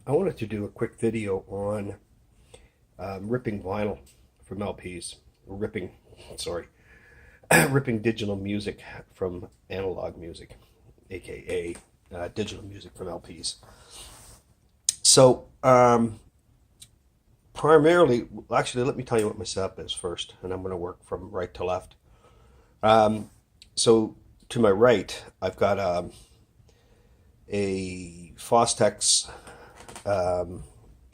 I wanted to do a quick video on ripping vinyl from LPs, or sorry, ripping digital music from analog music, aka digital music from LPs. So, primarily, actually, let me tell you what my setup is first, and I'm going to work from right to left. So, to my right, I've got a Fostex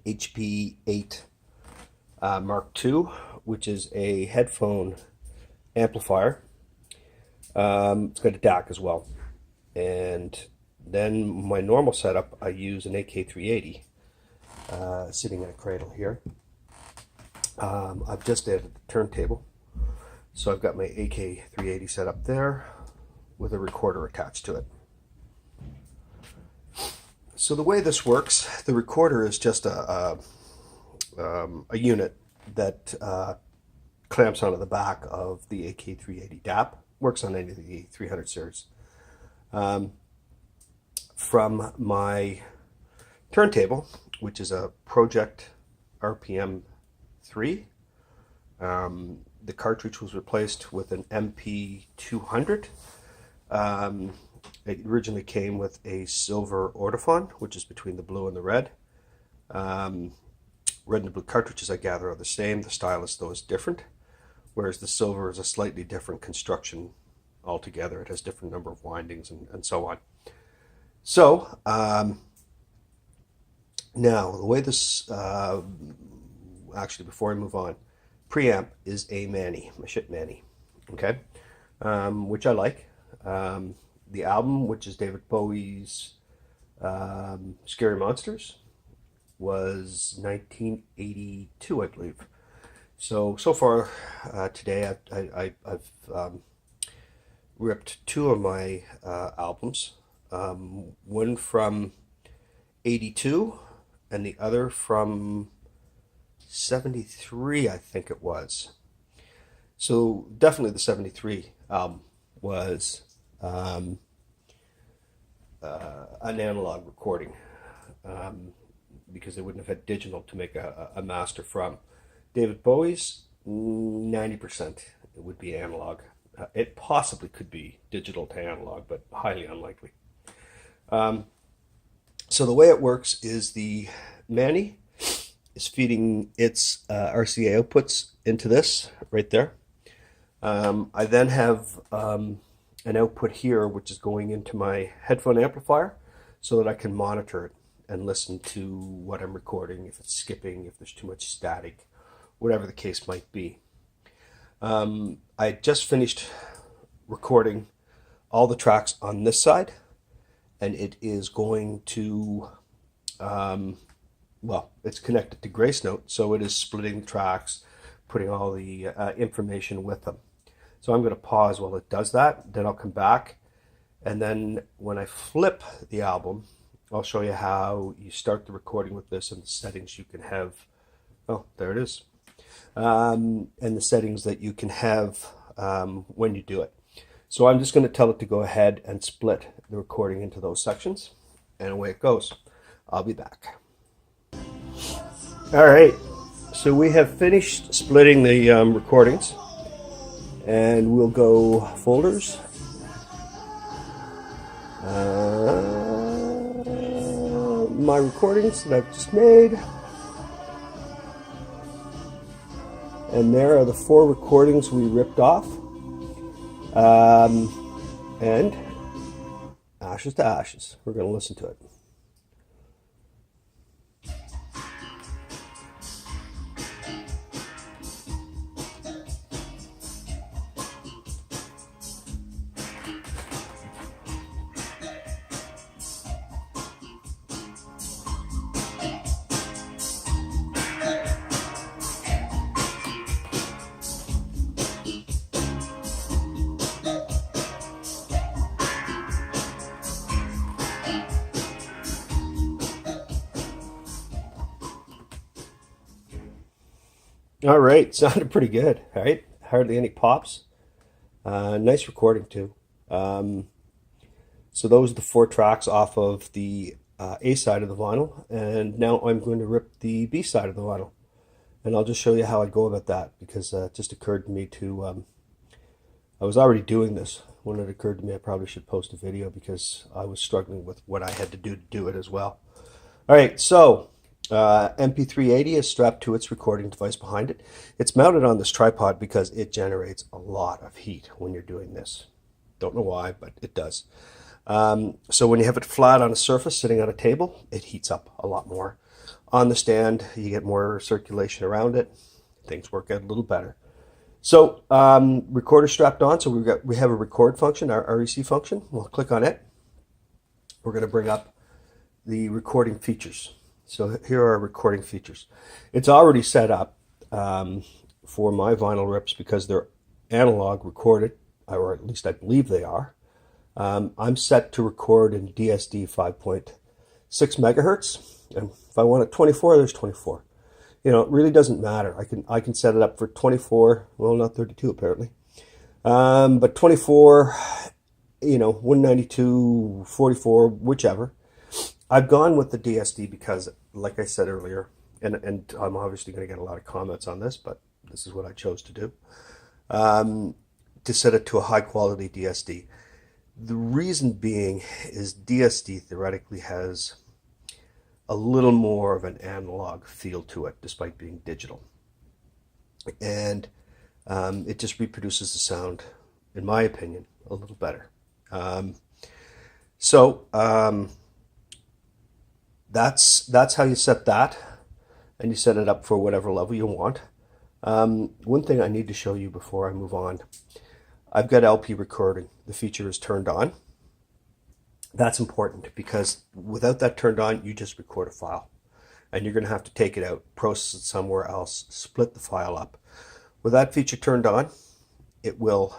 HP8 Mark II, which is a headphone amplifier. It's got a DAC as well. And then my normal setup, I use an AK380 sitting in a cradle here. I've just added the turntable. So I've got my AK380 set up there with a recorder attached to it. So the way this works, the recorder is just a unit that clamps onto the back of the AK380 DAP. Works on any of the 300 series. From my turntable, which is a Project RPM 3, the cartridge was replaced with an MP200. It originally came with a silver audiophile, which is between the blue and the red. Red and the blue cartridges, I gather, are the same. The stylus, though, is different, whereas the silver is a slightly different construction altogether. It has different number of windings and so on. So, now, the way this, actually, before I move on, preamp is a Manny, a shit Manny, okay, which I like. The album, which is David Bowie's Scary Monsters, was 1982, I believe. So far today, I've ripped two of my albums, one from 82 and the other from 73, I think it was. So definitely the 73 album was an analog recording, because they wouldn't have had digital to make a master from. David Bowie's, 90% it would be analog. It possibly could be digital to analog, but highly unlikely. So the way it works is the Manny is feeding its RCA outputs into this right there. I then have an output here, which is going into my headphone amplifier so that I can monitor it and listen to what I'm recording, if it's skipping, if there's too much static, whatever the case might be. I just finished recording all the tracks on this side, and it is going to, well, it's connected to Grace Note, so it is splitting the tracks, putting all the information with them. So I'm going to pause while it does that, then I'll come back, and then when I flip the album, I'll show you how you start the recording with this and the settings you can have. Oh, there it is. And the settings that you can have when you do it. So I'm just going to tell it to go ahead and split the recording into those sections, and away it goes. I'll be back. All right, so we have finished splitting the recordings, and we'll go folders. My recordings that I've just made. And there are the 4 recordings we ripped off. And ashes to ashes. We're going to listen to it. All right, sounded pretty good, right? Hardly any pops. Nice recording too. So those are the 4 tracks off of the A side of the vinyl, and now I'm going to rip the B side of the vinyl. And I'll just show you how I go about that, because it just occurred to me to, I was already doing this when it occurred to me I probably should post a video, because I was struggling with what I had to do it as well. All right, so MP380 is strapped to its recording device behind it. It's mounted on this tripod because it generates a lot of heat when you're doing this. Don't know why, but it does. So when you have it flat on a surface sitting on a table, it heats up a lot more. On the stand, you get more circulation around it. Things work out a little better. So recorder strapped on, so we have a record function, our REC function. We'll click on it. We're going to bring up the recording features. So here are our recording features. It's already set up for my vinyl rips because they're analog recorded, or at least I believe they are. I'm set to record in DSD 5.6 megahertz, and if I want it 24, there's 24. You know, it really doesn't matter. I can set it up for 24, well, not 32 apparently, but 24, you know, 192, 44, whichever. I've gone with the DSD because, like I said earlier, and I'm obviously going to get a lot of comments on this, but this is what I chose to do, to set it to a high quality DSD. The reason being is DSD theoretically has a little more of an analog feel to it, despite being digital. And it just reproduces the sound, in my opinion, a little better. That's how you set that, and you set it up for whatever level you want. One thing I need to show you before I move on, I've got LP recording. The feature is turned on. That's important because without that turned on, you just record a file, and you're going to have to take it out, process it somewhere else, split the file up. With that feature turned on, it will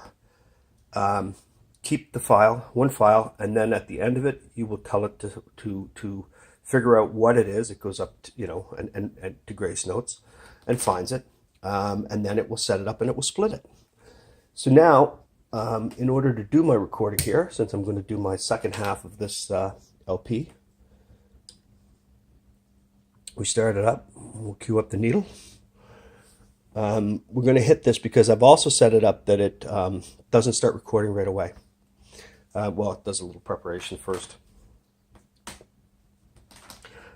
keep the file, one file, and then at the end of it, you will tell it to figure out what it is. It goes up to, you know, and to Grace Notes and finds it, and then it will set it up and it will split it. So now, in order to do my recording here, since I'm going to do my second half of this LP, we start it up. We'll cue up the needle. We're going to hit this because I've also set it up that it doesn't start recording right away. Well, it does a little preparation first.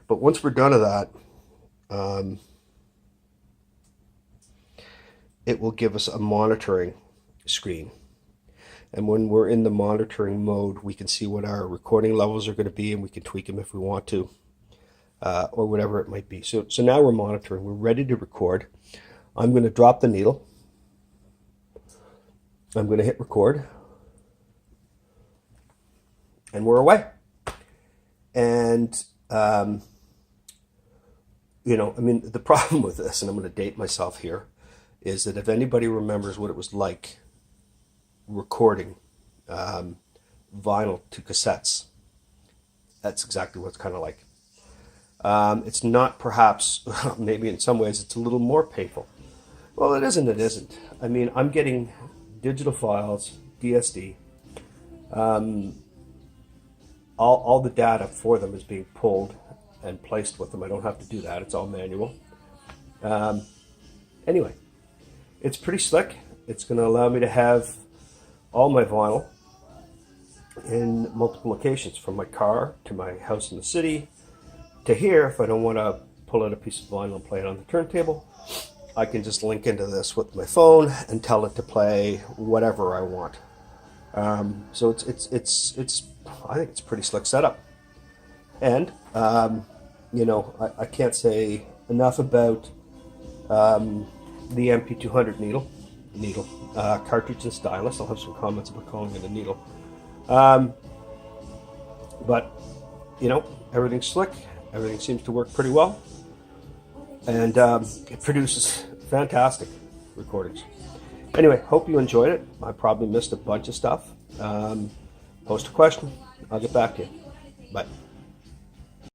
But once we're done with that, it will give us a monitoring screen. And when we're in the monitoring mode, we can see what our recording levels are going to be, and we can tweak them if we want to, or whatever it might be. So now we're monitoring. We're ready to record. I'm going to drop the needle. I'm going to hit record. And we're away. And, you know, I mean, the problem with this, and I'm going to date myself here, is that if anybody remembers what it was like recording vinyl to cassettes, that's exactly what it's kind of like. It's not perhaps, maybe in some ways it's a little more painful. Well, it isn't. I mean, I'm getting digital files, DSD, all the data for them is being pulled and placed with them. I don't have to do that. It's all manual. Anyway, it's pretty slick. It's going to allow me to have all my vinyl in multiple locations, from my car to my house in the city to here. If I don't want to pull out a piece of vinyl and play it on the turntable, I can just link into this with my phone and tell it to play whatever I want. So it's I think it's a pretty slick setup. And you know, I can't say enough about the MP200 needle, cartridge and stylus. I'll have some comments about calling it a needle. But, you know, everything's slick. Everything seems to work pretty well. And it produces fantastic recordings. Anyway, hope you enjoyed it. I probably missed a bunch of stuff. Post a question. I'll get back to you. Bye.